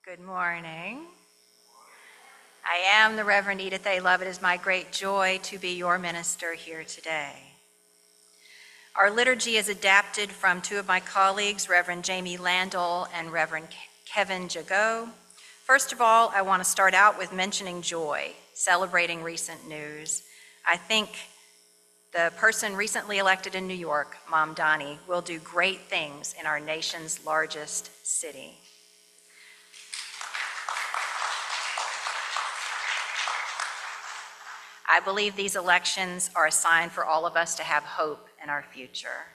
Good morning. I am the Reverend Edith A. Love. It is my great joy to be your minister here today. Our liturgy is adapted from two of my colleagues, Reverend Jamie Landell and Reverend Kevin Jago. First of all, I want to start out with mentioning joy, celebrating recent news. I think the person recently elected in New York, Mom Donnie, will do great things in our nation's largest city. I believe these elections are a sign for all of us to have hope in our future.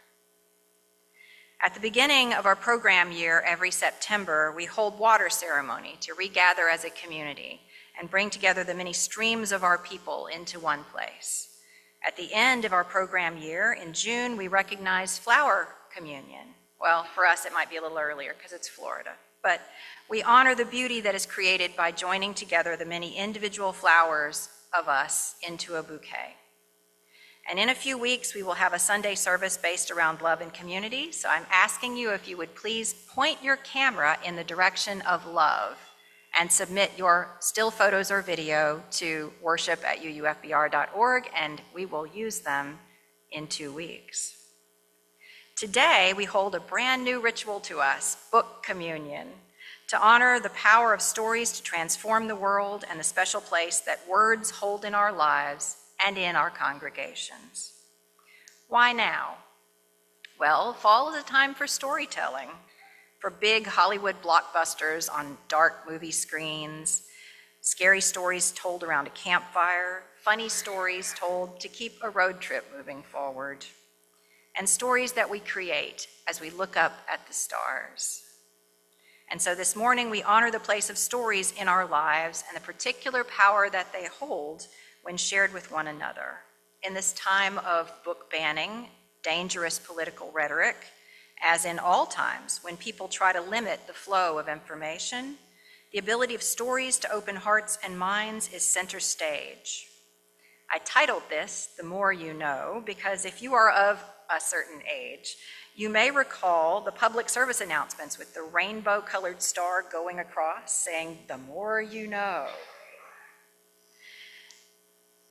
At the beginning of our program year every September, we hold water ceremony to regather as a community and bring together the many streams of our people into one place. At the end of our program year, in June, we recognize flower communion. Well, for us, it might be a little earlier because it's Florida. But we honor the beauty that is created by joining together the many individual flowers of us into a bouquet. And in a few weeks, we will have a Sunday service based around love and community. So I'm asking you if you would please point your camera in the direction of love and submit your still photos or video to worship@uufbr.org, and we will use them in 2 weeks. Today, we hold a brand new ritual to us, book communion, to honor the power of stories to transform the world and the special place that words hold in our lives and in our congregations. Why now? Well, fall is a time for storytelling, for big Hollywood blockbusters on dark movie screens, scary stories told around a campfire, funny stories told to keep a road trip moving forward, and stories that we create as we look up at the stars. And so this morning we honor the place of stories in our lives and the particular power that they hold when shared with one another. In this time of book banning, dangerous political rhetoric, as in all times when people try to limit the flow of information, the ability of stories to open hearts and minds is center stage. I titled this, The More You Know, because if you are of a certain age, you may recall the public service announcements with the rainbow-colored star going across saying, "The more you know."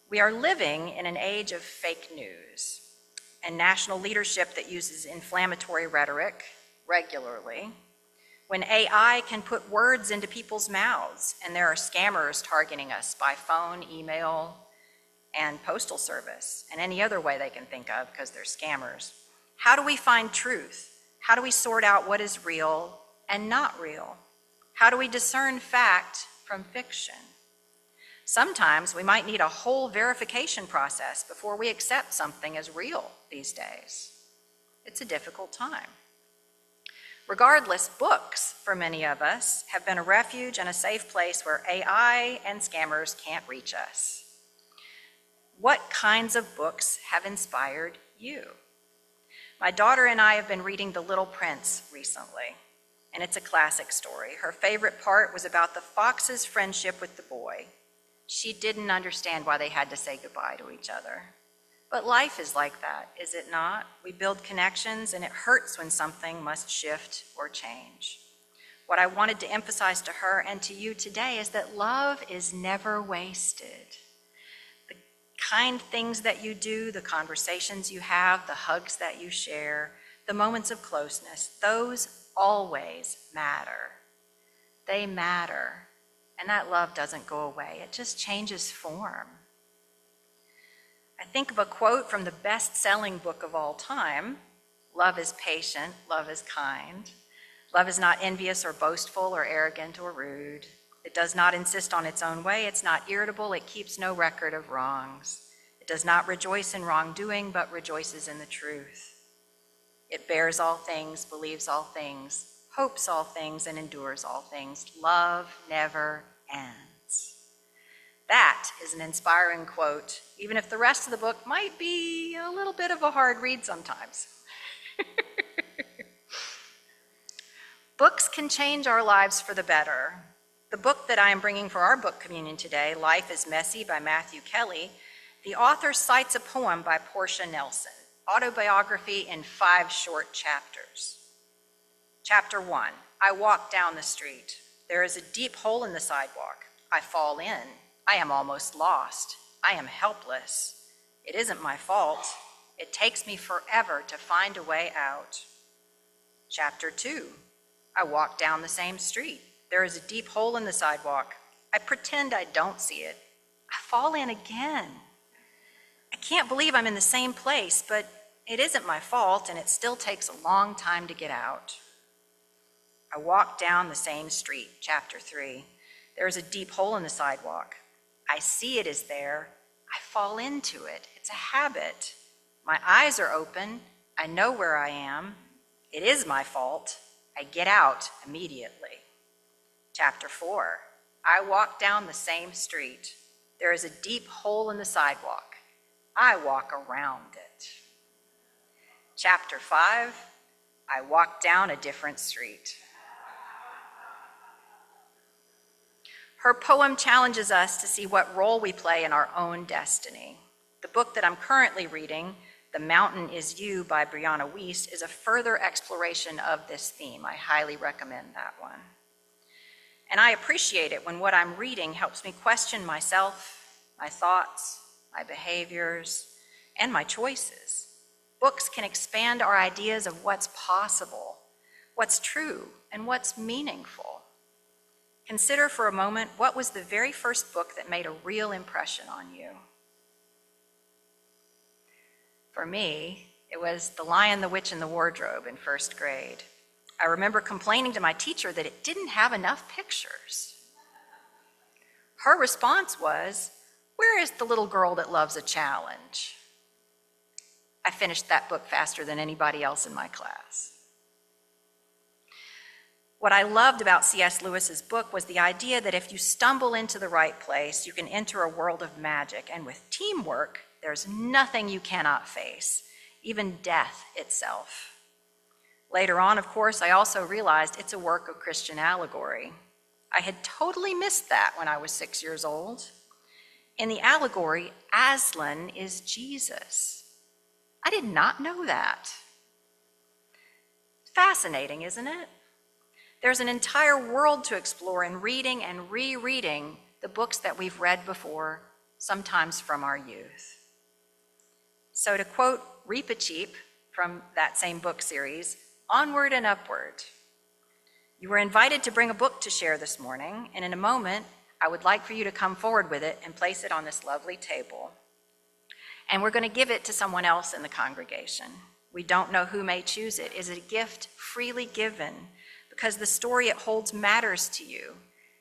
We are living in an age of fake news and national leadership that uses inflammatory rhetoric regularly, when AI can put words into people's mouths and there are scammers targeting us by phone, email, and postal service, and any other way they can think of because they're scammers. How do we find truth? How do we sort out what is real and not real? How do we discern fact from fiction? Sometimes we might need a whole verification process before we accept something as real these days. It's a difficult time. Regardless, books, for many of us, have been a refuge and a safe place where AI and scammers can't reach us. What kinds of books have inspired you? My daughter and I have been reading The Little Prince recently, and it's a classic story. Her favorite part was about the fox's friendship with the boy. She didn't understand why they had to say goodbye to each other. But life is like that, is it not? We build connections, and it hurts when something must shift or change. What I wanted to emphasize to her and to you today is that love is never wasted. The kind things that you do, the conversations you have, the hugs that you share, the moments of closeness, those always matter. They matter. And that love doesn't go away. It just changes form. I think of a quote from the best-selling book of all time, "Love is patient, love is kind. Love is not envious or boastful or arrogant or rude. It does not insist on its own way. It's not irritable. It keeps no record of wrongs. It does not rejoice in wrongdoing, but rejoices in the truth. It bears all things, believes all things, hopes all things, and endures all things. Love never ends." That is an inspiring quote, even if the rest of the book might be a little bit of a hard read sometimes. Books can change our lives for the better. The book that I am bringing for our book communion today, Life is Messy by Matthew Kelly, the author cites a poem by Portia Nelson, autobiography in 5 short chapters. Chapter 1, I walk down the street. There is a deep hole in the sidewalk. I fall in. I am almost lost. I am helpless. It isn't my fault. It takes me forever to find a way out. Chapter 2. I walk down the same street. There is a deep hole in the sidewalk. I pretend I don't see it. I fall in again. I can't believe I'm in the same place, but it isn't my fault, and it still takes a long time to get out. I walk down the same street. Chapter 3. There is a deep hole in the sidewalk. I see it is there. I fall into it. It's a habit. My eyes are open. I know where I am. It is my fault. I get out immediately. Chapter 4. I walk down the same street. There is a deep hole in the sidewalk. I walk around it. Chapter 5. I walk down a different street. Her poem challenges us to see what role we play in our own destiny. The book that I'm currently reading, The Mountain Is You by Brianna Wiest, is a further exploration of this theme. I highly recommend that one. And I appreciate it when what I'm reading helps me question myself, my thoughts, my behaviors, and my choices. Books can expand our ideas of what's possible, what's true, and what's meaningful. Consider for a moment, what was the very first book that made a real impression on you? For me, it was The Lion, the Witch, and the Wardrobe in first grade. I remember complaining to my teacher that it didn't have enough pictures. Her response was, "Where is the little girl that loves a challenge?" I finished that book faster than anybody else in my class. What I loved about C.S. Lewis's book was the idea that if you stumble into the right place, you can enter a world of magic, and with teamwork, there's nothing you cannot face, even death itself. Later on, of course, I also realized it's a work of Christian allegory. I had totally missed that when I was 6 years old. In the allegory, Aslan is Jesus. I did not know that. Fascinating, isn't it? There's an entire world to explore in reading and rereading the books that we've read before, sometimes from our youth. So to quote Reepicheep from that same book series, onward and upward. You were invited to bring a book to share this morning, and in a moment, I would like for you to come forward with it and place it on this lovely table. And we're going to give it to someone else in the congregation. We don't know who may choose it. Is it a gift freely given because the story it holds matters to you,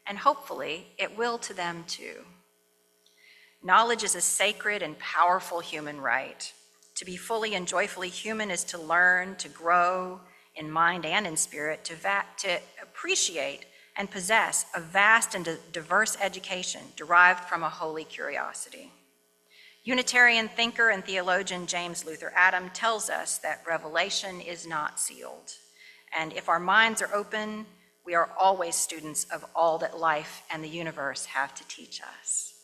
and hopefully it will to them too. Knowledge is a sacred and powerful human right. To be fully and joyfully human is to learn, to grow in mind and in spirit, to appreciate and possess a vast and diverse education derived from a holy curiosity. Unitarian thinker and theologian James Luther Adam tells us that revelation is not sealed. And if our minds are open, we are always students of all that life and the universe have to teach us.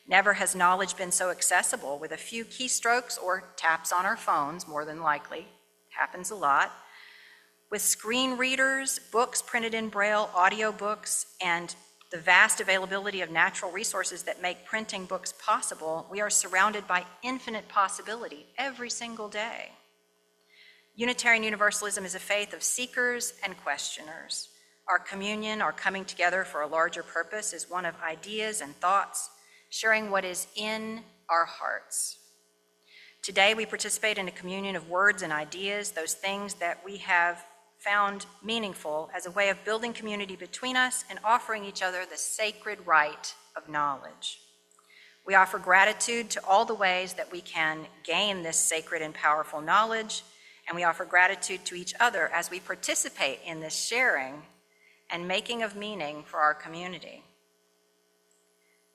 Never has knowledge been so accessible. With a few keystrokes or taps on our phones, more than likely, happens a lot. With screen readers, books printed in Braille, audiobooks, and the vast availability of natural resources that make printing books possible, we are surrounded by infinite possibility every single day. Unitarian Universalism is a faith of seekers and questioners. Our communion, our coming together for a larger purpose, is one of ideas and thoughts, sharing what is in our hearts. Today, we participate in a communion of words and ideas, those things that we have found meaningful as a way of building community between us and offering each other the sacred right of knowledge. We offer gratitude to all the ways that we can gain this sacred and powerful knowledge, and we offer gratitude to each other as we participate in this sharing and making of meaning for our community.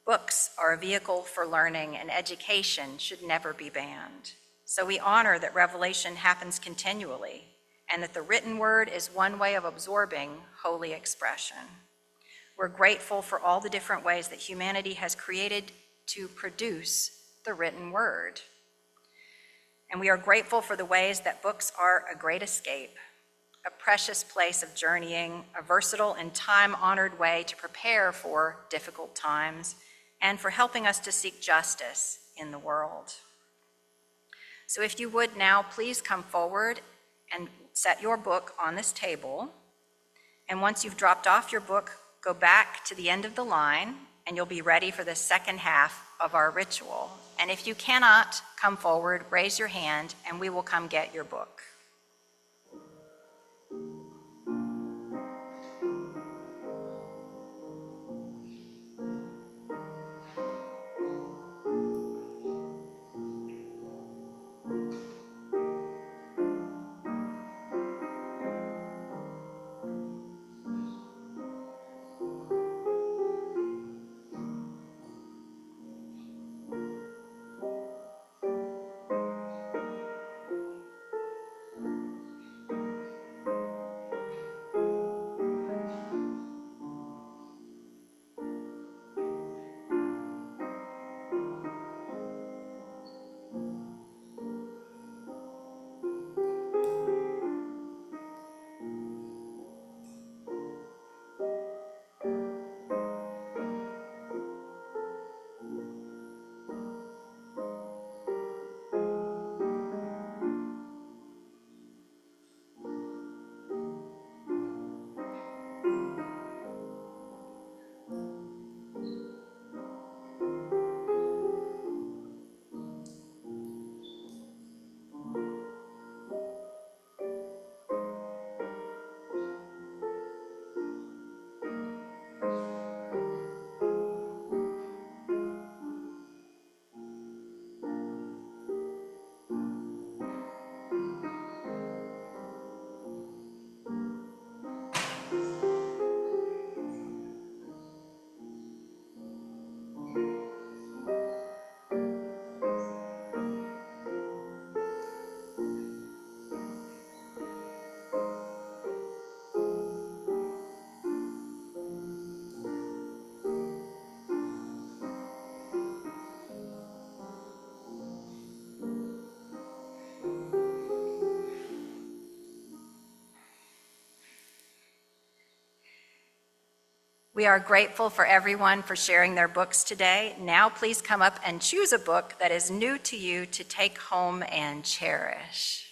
Books are a vehicle for learning, and education should never be banned. So we honor that revelation happens continually, and that the written word is one way of absorbing holy expression. We're grateful for all the different ways that humanity has created to produce the written word. And we are grateful for the ways that books are a great escape, a precious place of journeying, a versatile and time-honored way to prepare for difficult times, and for helping us to seek justice in the world. So if you would now please come forward and set your book on this table. And once you've dropped off your book, go back to the end of the line and you'll be ready for the second half of our ritual. And if you cannot come forward, raise your hand and we will come get your book. We are grateful for everyone for sharing their books today. Now please come up and choose a book that is new to you to take home and cherish.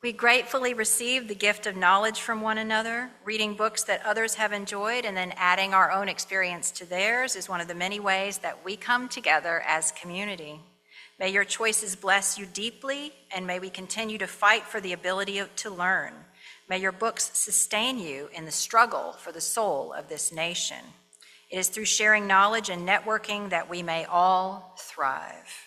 We gratefully receive the gift of knowledge from one another. Reading books that others have enjoyed and then adding our own experience to theirs is one of the many ways that we come together as community. May your choices bless you deeply, and may we continue to fight for the ability to learn. May your books sustain you in the struggle for the soul of this nation. It is through sharing knowledge and networking that we may all thrive.